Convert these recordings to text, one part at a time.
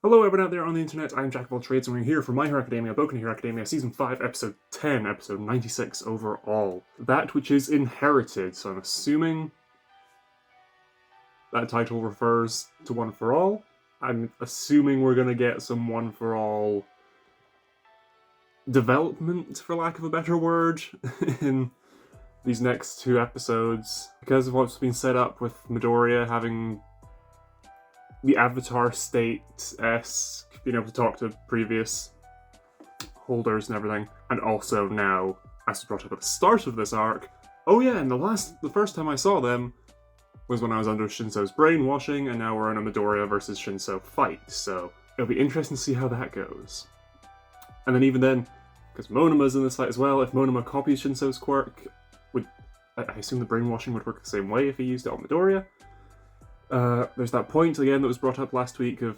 Hello everyone out there on the internet, I'm Jack of all trades and we're here for My Hero Academia, Boku no Hero Academia Season 5, Episode 10, Episode 96 overall. That which is inherited, so I'm assuming that title refers to One for All. I'm assuming we're gonna get some One for All development, for lack of a better word, in these next two episodes. Because of what's been set up with Midoriya having the Avatar state-esque, being able to talk to previous holders and everything, and also now, as was brought up at the start of this arc, oh yeah, and the first time I saw them was when I was under Shinso's brainwashing, and now we're in a Midoriya versus Shinso fight, so it'll be interesting to see how that goes. And then even then, because Monama's in this fight as well, if Monama copies Shinso's quirk, I assume the brainwashing would work the same way if he used it on Midoriya. There's that point, again, that was brought up last week of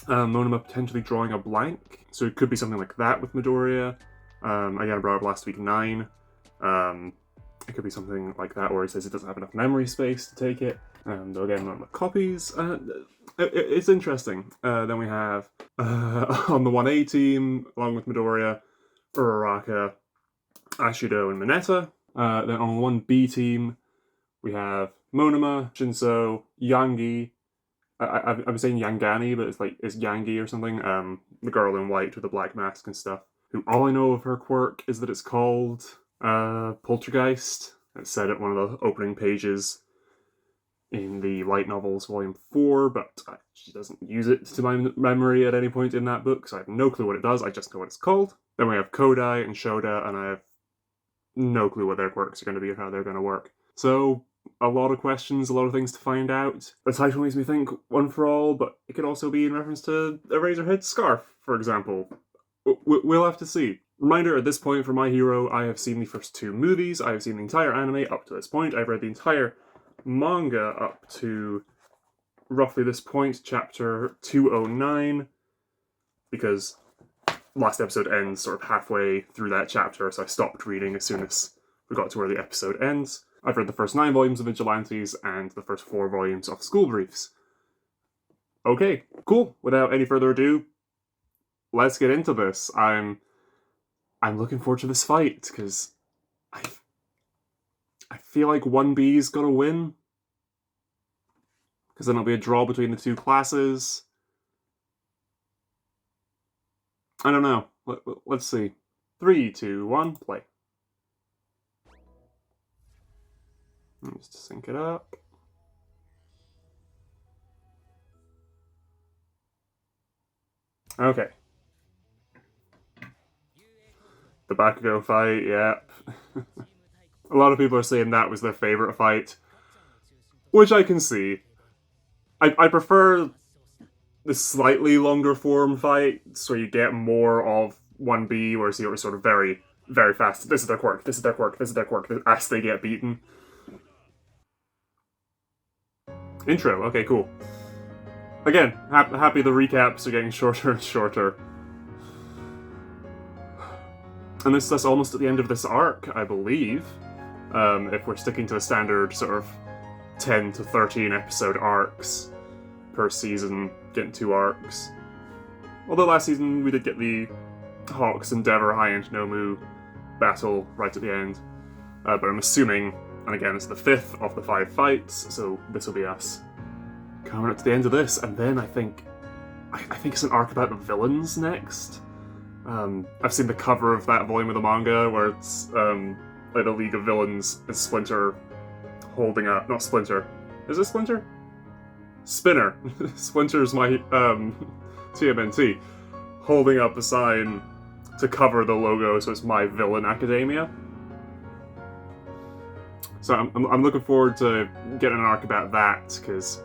Monama potentially drawing a blank. So it could be something like that with Midoriya. Again, I brought up last week 9. It could be something like that where he says it doesn't have enough memory space to take it. And again, Monama copies. It's interesting. Then we have, on the 1A team, along with Midoriya, Uraraka, Ashido, and Mineta. Then on the 1B team, we have Monama, Shinso, Yangi. I'm saying Yangani, but it's Yangi or something. The girl in white with the black mask and stuff. Who all I know of her quirk is that it's called Poltergeist. It's said at one of the opening pages in the light novels, volume 4, but she doesn't use it to my memory at any point in that book, so I have no clue what it does. I just know what it's called. Then we have Kodai and Shoda, and I have no clue what their quirks are going to be or how they're going to work. So, a lot of questions, a lot of things to find out. The title makes me think One for All, but it could also be in reference to a Razorhead scarf, for example. We'll have to see. Reminder, at this point for My Hero, I have seen the first 2 movies, I have seen the entire anime up to this point, I've read the entire manga up to roughly this point, chapter 209, because last episode ends sort of halfway through that chapter, so I stopped reading as soon as we got to where the episode ends. I've read the first 9 volumes of Vigilantes and the first 4 volumes of School Briefs. Okay, cool. Without any further ado, let's get into this. I'm looking forward to this fight, because I feel like 1B's gonna win. Because then it'll be a draw between the two classes. I don't know. Let's see. 3, 2, 1, play. Just to sync it up. Okay. The Bakugo fight, yep. A lot of people are saying that was their favourite fight, which I can see. I prefer the slightly longer form fights where you get more of 1B, where you're sort of very, very fast. This is their quirk, this is their quirk, this is their quirk, as they get beaten. Intro, okay, cool. Again, happy the recaps are getting shorter and shorter. And this is almost at the end of this arc, I believe. If we're sticking to the standard sort of 10 to 13 episode arcs per season, getting 2 arcs. Although last season we did get the Hawks Endeavor High End Nomu battle right at the end. But I'm assuming, and again, it's the 5th of the 5 fights, so this will be us coming up to the end of this, and then I think it's an arc about the villains next. I've seen the cover of that volume of the manga where it's like the League of Villains and Splinter holding up, not Splinter. Is it Splinter? Spinner. Splinter's my TMNT, holding up a sign to cover the logo, so it's My Villain Academia. So I'm looking forward to getting an arc about that, because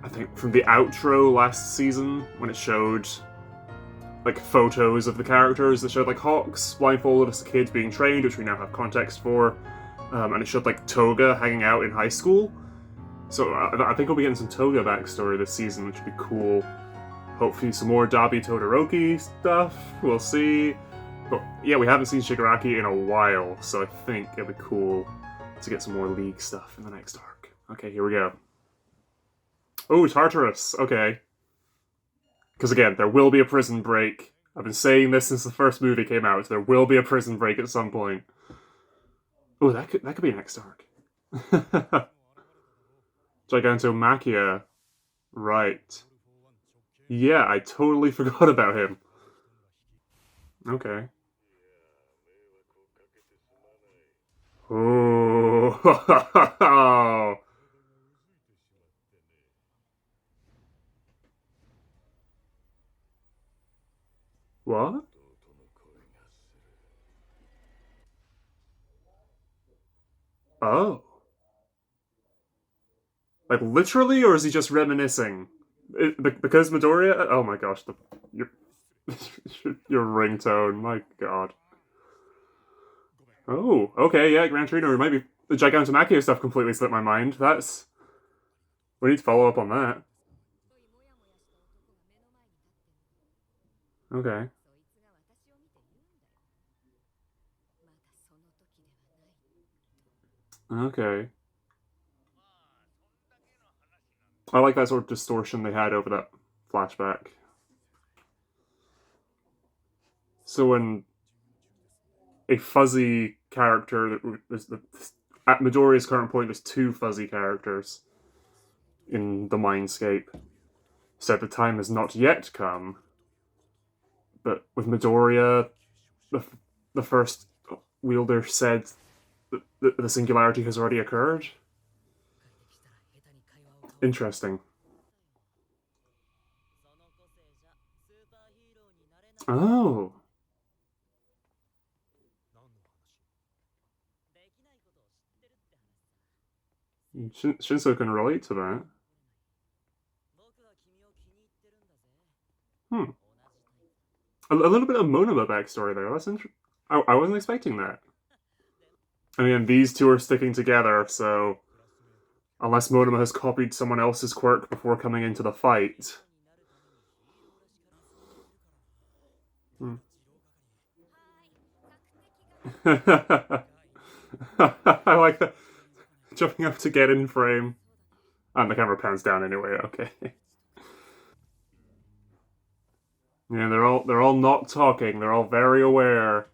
I think from the outro last season, when it showed like photos of the characters that showed like Hawks blindfolded as a kid being trained, which we now have context for, and it showed like Toga hanging out in high school. So I think we'll be getting some Toga backstory this season, which would be cool. Hopefully some more Dabi Todoroki stuff, we'll see. But yeah, we haven't seen Shigaraki in a while, so I think it'll be cool to get some more League stuff in the next arc. Okay, here we go. Oh, Tartarus. Okay. Because again, there will be a prison break. I've been saying this since the first movie came out. There will be a prison break at some point. Oh, that could be next arc. Gigantomachia. Right. Yeah, I totally forgot about him. Okay. Oh. What? Oh. Like literally, or is he just reminiscing? Because Midoriya. Oh my gosh, your your ringtone. My god. Oh, okay, yeah, Gran Torino. It might be the Gigantomachia stuff completely slipped my mind. That's we need to follow up on that. Okay, okay. I like that sort of distortion they had over that flashback. So when a fuzzy character at Midoriya's current point, there's two fuzzy characters in the mindscape. Said the time has not yet come, but with Midoriya, the the first wielder said that the singularity has already occurred. Interesting. Oh, Shinso can relate to that. Hmm. A little bit of Monoma backstory there. That's interesting. I wasn't expecting that. I mean, these two are sticking together, so unless Monoma has copied someone else's quirk before coming into the fight. Hmm. I like that. Jumping up to get in frame. And the camera pans down anyway, okay. Yeah, they're all not talking, they're all very aware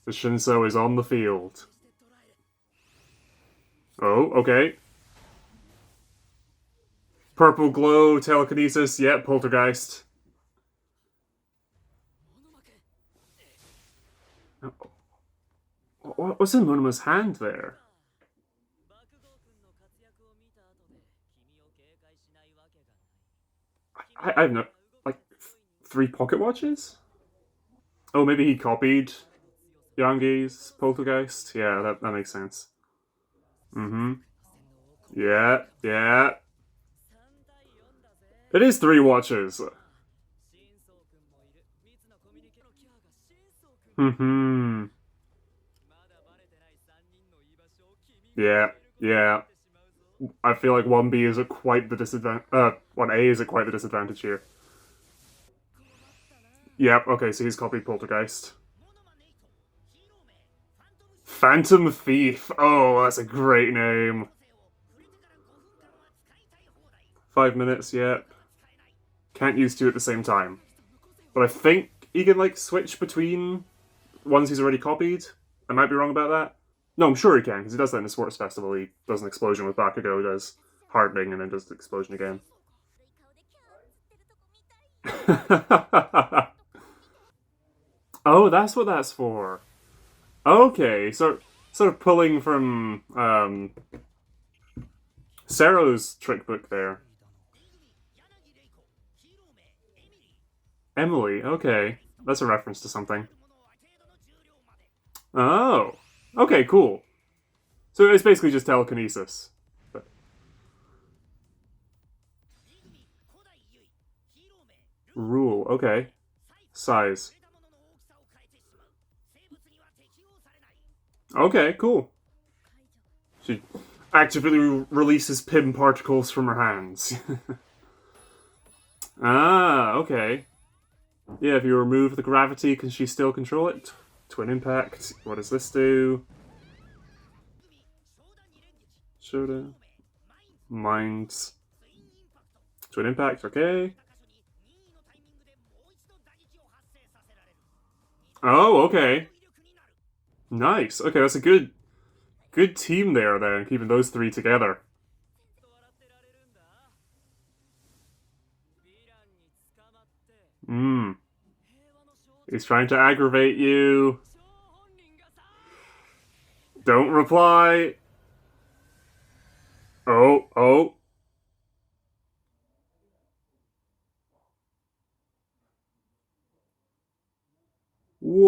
that Shinso is on the field. Oh, okay. Purple glow, telekinesis, yeah, poltergeist. What's in Monoma's hand there? I have no. Like, three pocket watches? Oh, maybe he copied Yangi's poltergeist? Yeah, that makes sense. Mm hmm. Yeah, yeah. It is three watches. Mm hmm. Yeah, yeah. I feel like 1B is at quite the disadvantage. 1A is at quite the disadvantage here. Yep, okay, so he's copied Poltergeist. Phantom Thief. Oh, that's a great name. 5 minutes, yep. Can't use two at the same time. But I think he can, like, switch between ones he's already copied. I might be wrong about that. No, I'm sure he can, because he does that in the sports festival. He does an explosion with Bakugo, does hardening, and then does the explosion again. Oh, that's what that's for. Okay, so sort of pulling from Sero's trick book there. Emily, okay. That's a reference to something. Oh. Okay, cool. So it's basically just telekinesis. But, rule, okay. Size. Okay, cool. She actively releases Pym particles from her hands. Ah, okay. Yeah, if you remove the gravity, can she still control it? Twin impact. What does this do? Shoda. Minds. Twin impact, okay. Oh, okay. Nice. Okay, that's a good team there then, keeping those three together. Hmm. He's trying to aggravate you. Don't reply. Oh, oh. Whoa.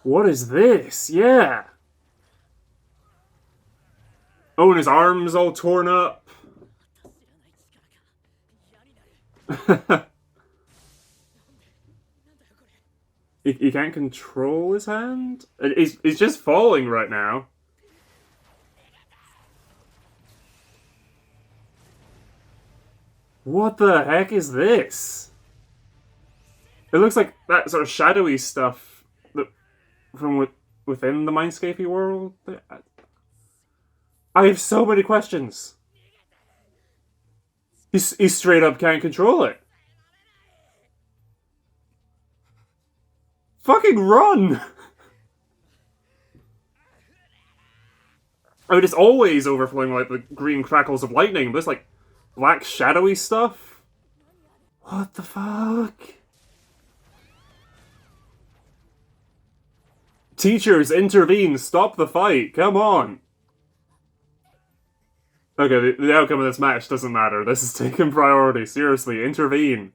What is this? Yeah. Oh, and his arm's all torn up. He can't control his hand? He's just falling right now. What the heck is this? It looks like that sort of shadowy stuff that from within the Mindscapey world. I have so many questions. He straight up can't control it. Fucking run! I mean, it's always overflowing like the green crackles of lightning, but it's like black shadowy stuff. What the fuck? Teachers, intervene! Stop the fight! Come on! Okay, the outcome of this match doesn't matter. This is taking priority. Seriously, intervene.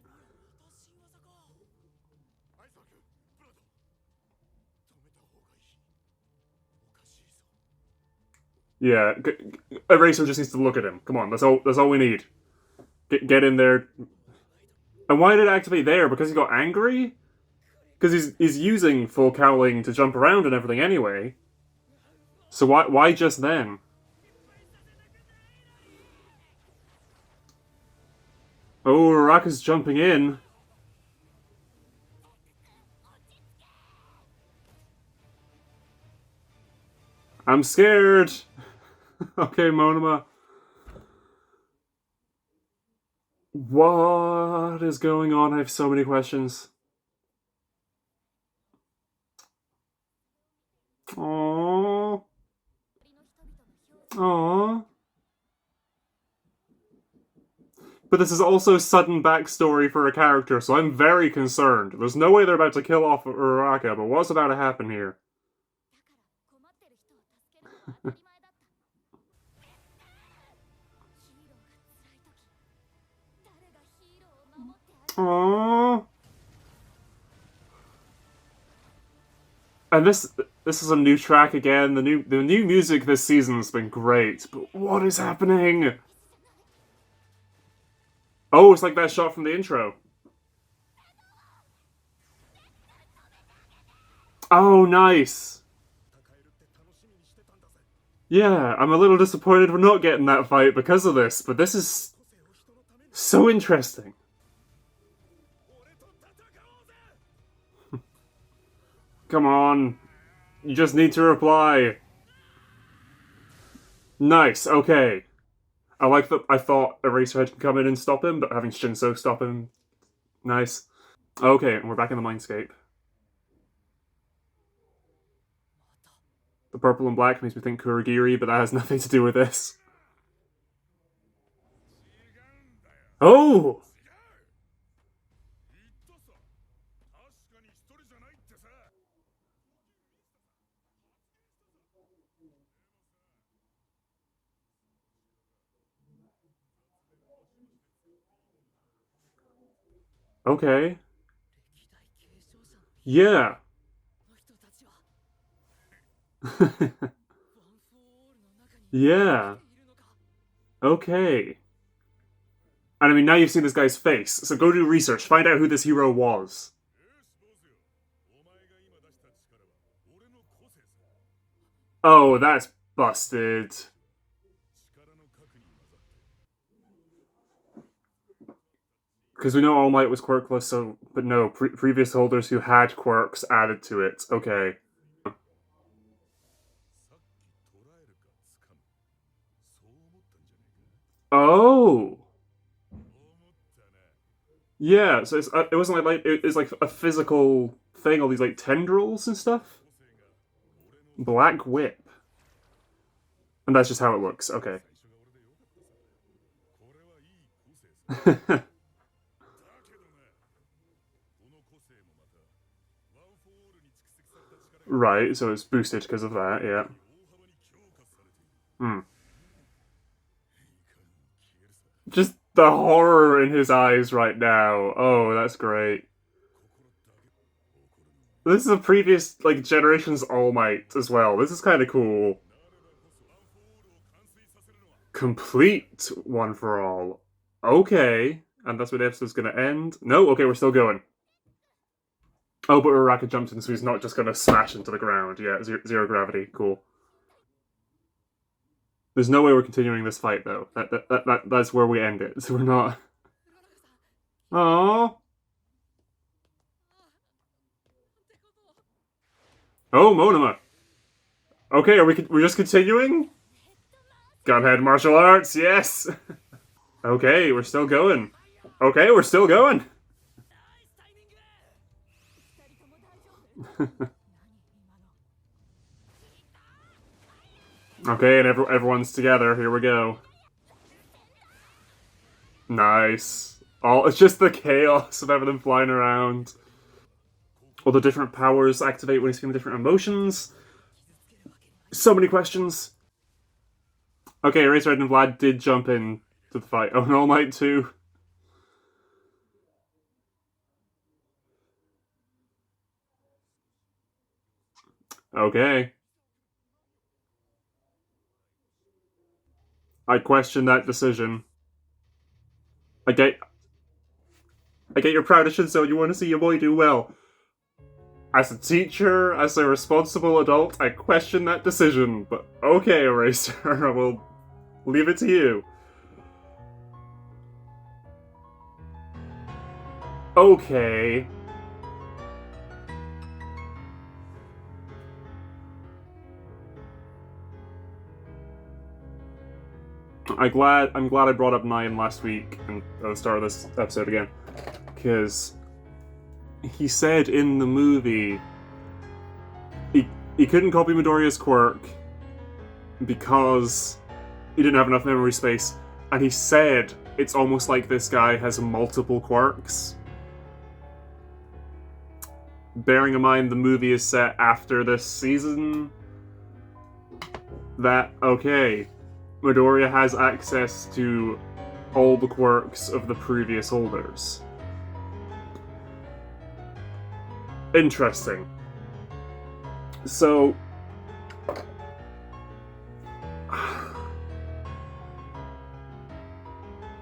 Yeah, Eraser just needs to look at him. Come on, that's all we need. Get in there. And why did it activate there? Because he got angry? Because he's using full cowling to jump around and everything anyway. So why just then? Oh, Uraraka's jumping in. I'm scared. Okay, Monoma. What is going on? I have so many questions. Aww. Aww. But this is also sudden backstory for a character, so I'm very concerned. There's no way they're about to kill off Uraraka, but what's about to happen here? Aww. And this is a new track again. The new music this season has been great, but what is happening? Oh, it's like that shot from the intro. Oh, nice. Yeah, I'm a little disappointed we're not getting that fight because of this, but this is so interesting. Come on. You just need to reply. Nice, okay. I like that I thought Eraserhead could come in and stop him, but having Shinso stop him, nice. Okay, and we're back in the Mindscape. The purple and black makes me think Kurogiri, but that has nothing to do with this. Oh! Okay. Yeah. Yeah. Okay. And I mean, now you've seen this guy's face, so go do research. Find out who this hero was. Oh, that's busted. Because we know All Might was quirkless, so but no, previous holders who had quirks added to it. Okay. Oh. Yeah, so it wasn't it's like a physical thing, all these like tendrils and stuff. Black whip, and that's just how it looks. Okay. Right, so it's boosted because of that. Yeah. Hmm. Just the horror in his eyes right now. Oh, that's great. This is a previous like generation's All Might as well. This is kind of cool. Complete one for all. Okay, and that's where the episode's gonna end. No, okay, we're still going. Oh, but Uraraka jumped in, so he's not just gonna smash into the ground. Yeah, zero gravity. Cool. There's no way we're continuing this fight though. That's where we end it. So we're not. Oh. Oh, Monoma. Okay, we're just continuing? Gunhead martial arts, yes. Okay, we're still going. Okay, we're still going. Okay, and everyone's together. Here we go. Nice. All it's just the chaos of everything flying around. All the different powers activate when he's feeling different emotions. So many questions. Okay, Eraser Red and Vlad did jump in to the fight. Oh, and All Might too. Okay. I question that decision. I get you're proud of Shinso, you want to see your boy do well. As a teacher, as a responsible adult, I question that decision. But okay, Eraser, I will leave it to you. Okay. I'm glad I brought up Nyan last week and at the start of this episode again. Because he said in the movie he couldn't copy Midoriya's quirk because he didn't have enough memory space. And he said it's almost like this guy has multiple quirks. Bearing in mind the movie is set after this season, that, okay, Midoriya has access to all the quirks of the previous holders. Interesting. So,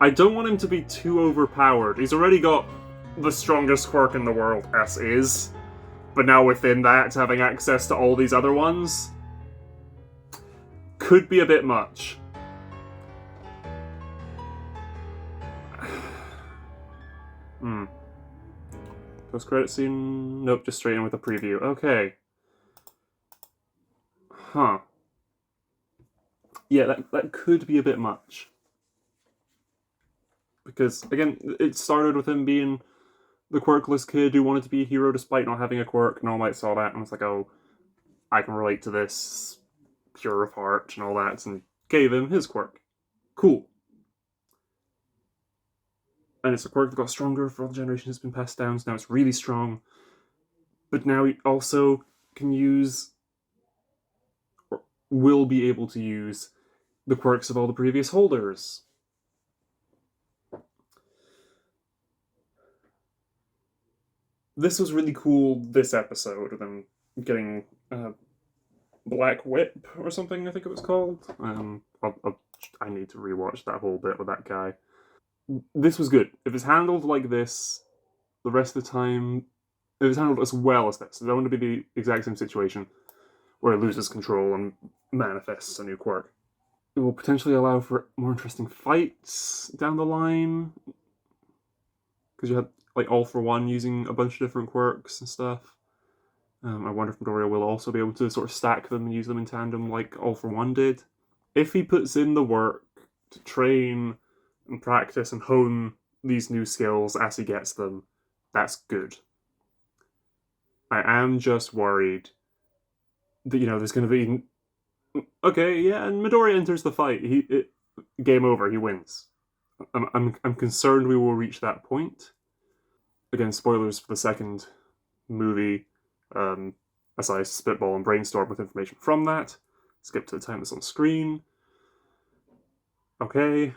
I don't want him to be too overpowered. He's already got the strongest quirk in the world, as is. But now within that, having access to all these other ones could be a bit much. Post-credit scene? Nope, just straight in with a preview. Okay. Huh. Yeah, that could be a bit much. Because, again, it started with him being the quirkless kid who wanted to be a hero despite not having a quirk, and All Might saw that and was like, oh, I can relate to this, pure of heart and all that, and gave him his quirk. Cool. And it's a quirk that got stronger for all the generations it's been passed down, so now it's really strong. But now he also can use, or will be able to use, the quirks of all the previous holders. This was really cool, this episode, of them getting Black Whip or something, I think it was called. I need to rewatch that whole bit with that guy. This was good. If it's handled like this, the rest of the time, if it's handled as well as this, I don't want to be the exact same situation where it loses control and manifests a new quirk. It will potentially allow for more interesting fights down the line. because you had like All For One using a bunch of different quirks and stuff. I wonder if Midoriya will also be able to sort of stack them and use them in tandem like All For One did. If he puts in the work to train and practice and hone these new skills as he gets them, that's good. I am just worried that, there's going to be. Okay, yeah, and Midoriya enters the fight. Game over. He wins. I'm concerned we will reach that point. Again, spoilers for the second movie. As I spitball and brainstorm with information from that. Skip to the time that's on screen. Okay.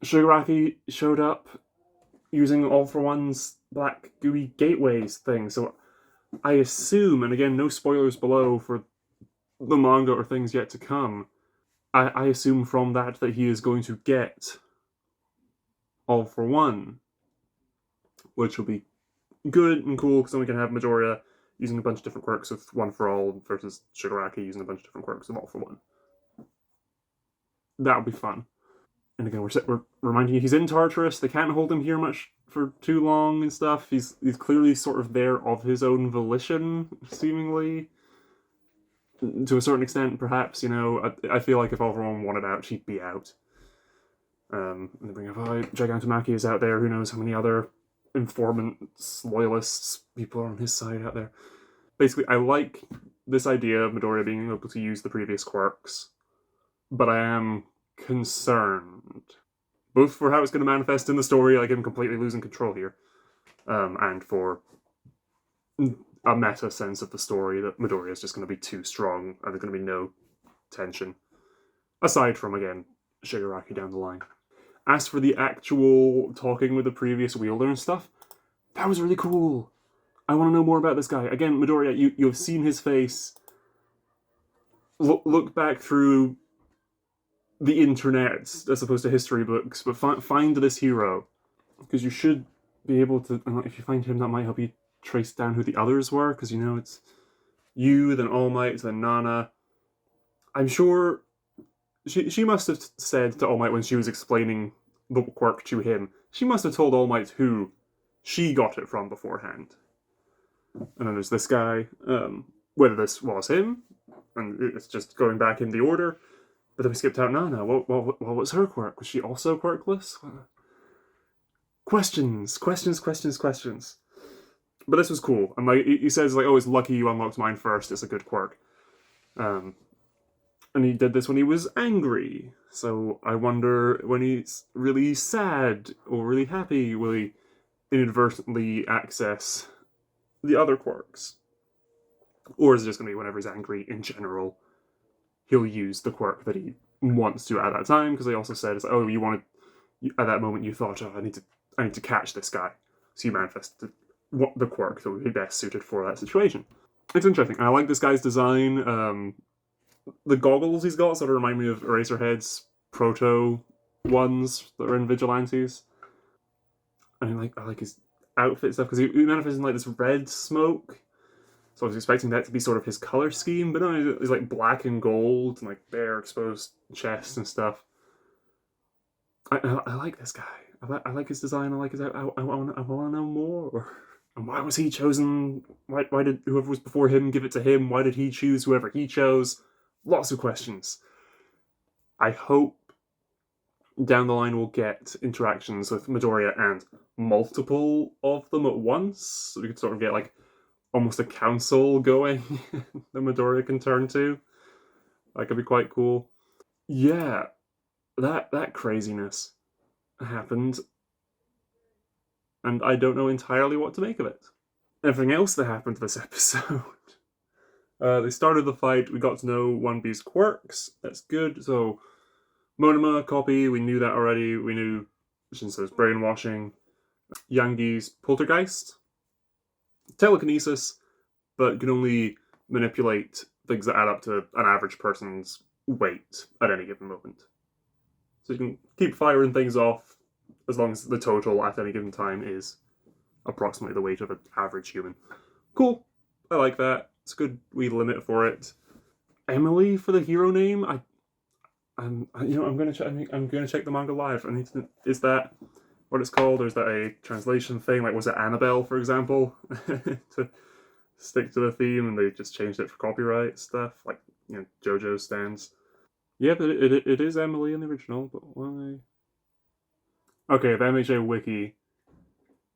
Shigaraki showed up using All For One's Black Gooey Gateways thing, so I assume, and again, no spoilers below for the manga or things yet to come, I assume from that he is going to get All For One, which will be good and cool because then we can have Midoriya using a bunch of different quirks of One For All versus Shigaraki using a bunch of different quirks of All For One. That'll be fun. And again, we're reminding you he's in Tartarus. They can't hold him here much for too long and stuff. He's clearly sort of there of his own volition, seemingly. To a certain extent, perhaps, I feel like if All For One wanted out, she'd be out. And they bring up, Gigantomachia is out there. Who knows how many other informants, loyalists, people are on his side out there. Basically, I like this idea of Midoriya being able to use the previous quirks, but I am concerned, both for how it's going to manifest in the story, like him completely losing control here, and for a meta sense of the story that Midoriya is just going to be too strong and there's going to be no tension. Aside from, again, Shigaraki down the line. As for the actual talking with the previous wielder and stuff, that was really cool. I want to know more about this guy. Again, Midoriya, you've seen his face. Look back through the internet as opposed to history books, but find this hero. Because you should be able to, if you find him, that might help you trace down who the others were, because it's you, then All Might, then Nana. I'm sure she must have said to All Might when she was explaining the quirk to him, she must have told All Might who she got it from beforehand. And then there's this guy, whether this was him, and it's just going back in the order, but then we skipped out Nana. What was her quirk? Was she also quirkless? Questions. But this was cool. And he says, it's lucky you unlocked mine first. It's a good quirk. And he did this when he was angry. So I wonder when he's really sad or really happy, will he inadvertently access the other quirks? Or is it just going to be whenever he's angry in general, he'll use the quirk that he wants to at that time? Because they also said, at that moment you thought, I need to catch this guy. So you manifested the quirk that would be best suited for that situation. It's interesting. I like this guy's design. The goggles he's got sort of remind me of Eraserhead's proto ones that are in Vigilantes. I like his outfit stuff because he manifests in like this red smoke. So I was expecting that to be sort of his color scheme, but no, it's like black and gold and like bare exposed chest and stuff. I like this guy. I like his design. I like his. I want to know more. And why was he chosen? Why did whoever was before him give it to him? Why did he choose whoever he chose? Lots of questions. I hope down the line we'll get interactions with Midoriya and multiple of them at once, so we could sort of get like almost a council going that Midoriya can turn to. That could be quite cool. Yeah, that craziness happened, and I don't know entirely what to make of it. Everything else that happened this episode. They started the fight, we got to know One Piece quirks, that's good. So, Monoma, copy, we knew that already. We knew Shinso's brainwashing. Yangi's poltergeist. Telekinesis, but can only manipulate things that add up to an average person's weight at any given moment. So you can keep firing things off as long as the total at any given time is approximately the weight of an average human. Cool. I like that. It's a good wee limit for it. Emily for the hero name. I'm gonna check the manga live. Is that what it's called, or is that a translation thing? Like, was it Annabelle, for example, to stick to the theme, and they just changed it for copyright stuff, like, you know, JoJo stands. Yeah, but it is Emily in the original, but why? Okay, the MHA wiki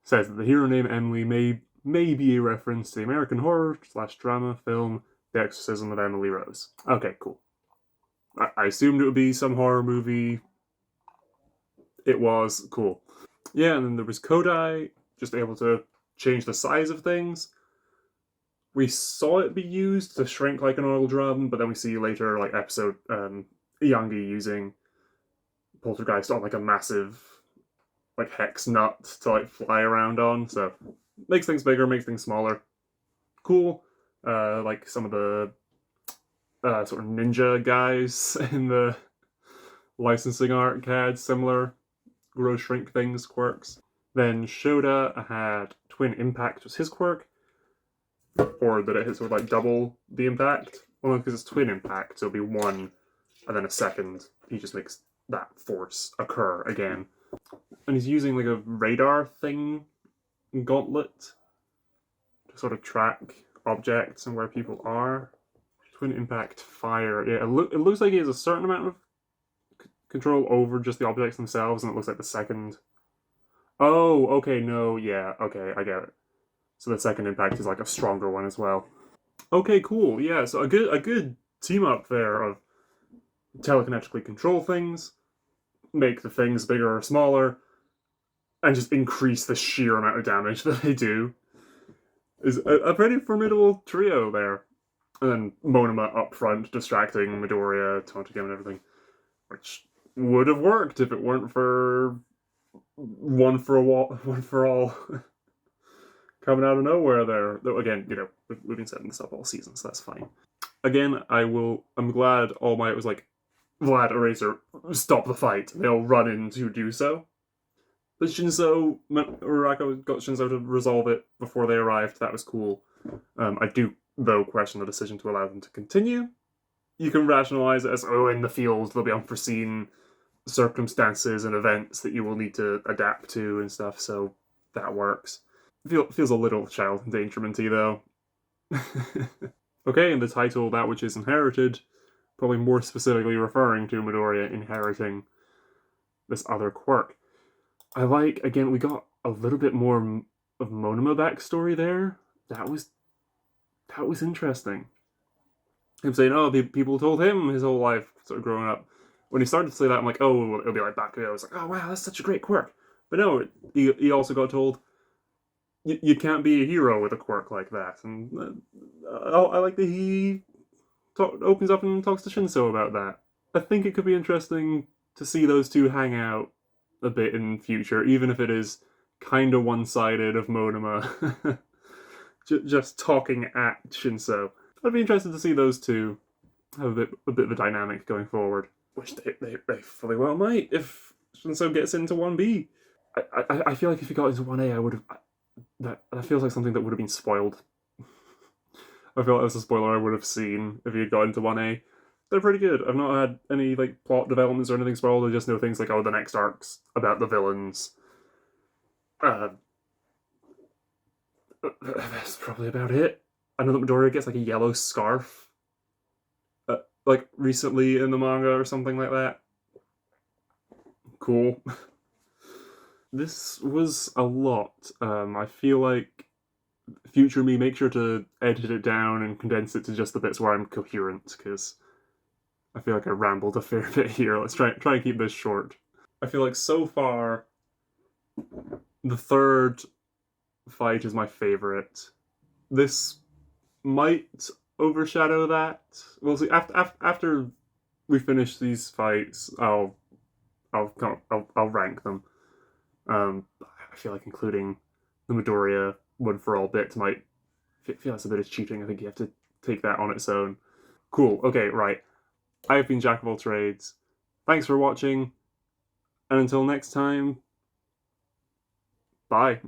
says that the hero name Emily may be a reference to the American horror / drama film The Exorcism of Emily Rose. Okay, cool. I assumed it would be some horror movie. It was cool. Yeah, and then there was Kodai, just able to change the size of things. We saw it be used to shrink like an oil drum, but then we see later, like episode Yangi using Poltergeist on like a massive like hex nut to like fly around on. So makes things bigger, makes things smaller. Cool. Like some of the sort of ninja guys in the licensing art had similar grow shrink things quirks. Then Shoda had twin impact was his quirk, or that it hits sort of like double the impact. Well, because it's twin impact, so it'll be one and then a second. He just makes that force occur again. And he's using like a radar thing, gauntlet, to sort of track objects and where people are. Twin impact fire. Yeah, it looks like he has a certain amount of control over just the objects themselves, and it looks like the second. Oh, okay, no, yeah, okay, I get it. So the second impact is like a stronger one as well. Okay, cool. Yeah, so a good team up there of telekinetically control things, make the things bigger or smaller, and just increase the sheer amount of damage that they do. Is a pretty formidable trio there. And then Monoma up front, distracting Midoriya, taunting him and everything. Which would have worked if it weren't for one for all coming out of nowhere there. Though again, you know, we've been setting this up all season, so that's fine. Again, I'm glad All Might was like, Vlad, Eraser, stop the fight. They'll run in to do so. But Uraraka got Shinzo to resolve it before they arrived. That was cool. I do, though, question the decision to allow them to continue. You can rationalize it as, oh, in the field, there'll be unforeseen circumstances and events that you will need to adapt to and stuff, so that works. Feels a little child endangerment-y, though. Okay, and the title, That Which Is Inherited, probably more specifically referring to Midoriya inheriting this other quirk. I like, again, we got a little bit more of Monoma backstory there. That was interesting. Him saying, oh, people told him his whole life, sort of growing up. When he started to say that, I'm like, oh, it'll be like Bakugo. I was like, oh, wow, that's such a great quirk. But no, he also got told, you can't be a hero with a quirk like that. And I like that he opens up and talks to Shinso about that. I think it could be interesting to see those two hang out a bit in future, even if it is kind of one-sided of Monoma just talking at Shinso. I'd be interested to see those two have a bit of a dynamic going forward, which they fully well might if Shinso gets into 1B. I feel like if he got into 1A, I would have. That feels like something that would have been spoiled. I feel like that's a spoiler I would have seen if he had got into 1A. They're pretty good. I've not had any like plot developments or anything spoiled. I just know things like, oh, the next arc's about the villains. That's probably about it. I know that Midoriya gets like a yellow scarf, like recently in the manga or something like that. Cool. This was a lot. I feel like future me, make sure to edit it down and condense it to just the bits where I'm coherent, because I feel like I rambled a fair bit here. Let's try and keep this short. I feel like so far, the third fight is my favorite. This might overshadow that. We'll see. After we finish these fights, I'll rank them. I feel like including the Midoriya one for all bits might feel that's a bit of cheating. I think you have to take that on its own. Cool. Okay, right. I've been Jack of all trades. Thanks for watching, and until next time, bye.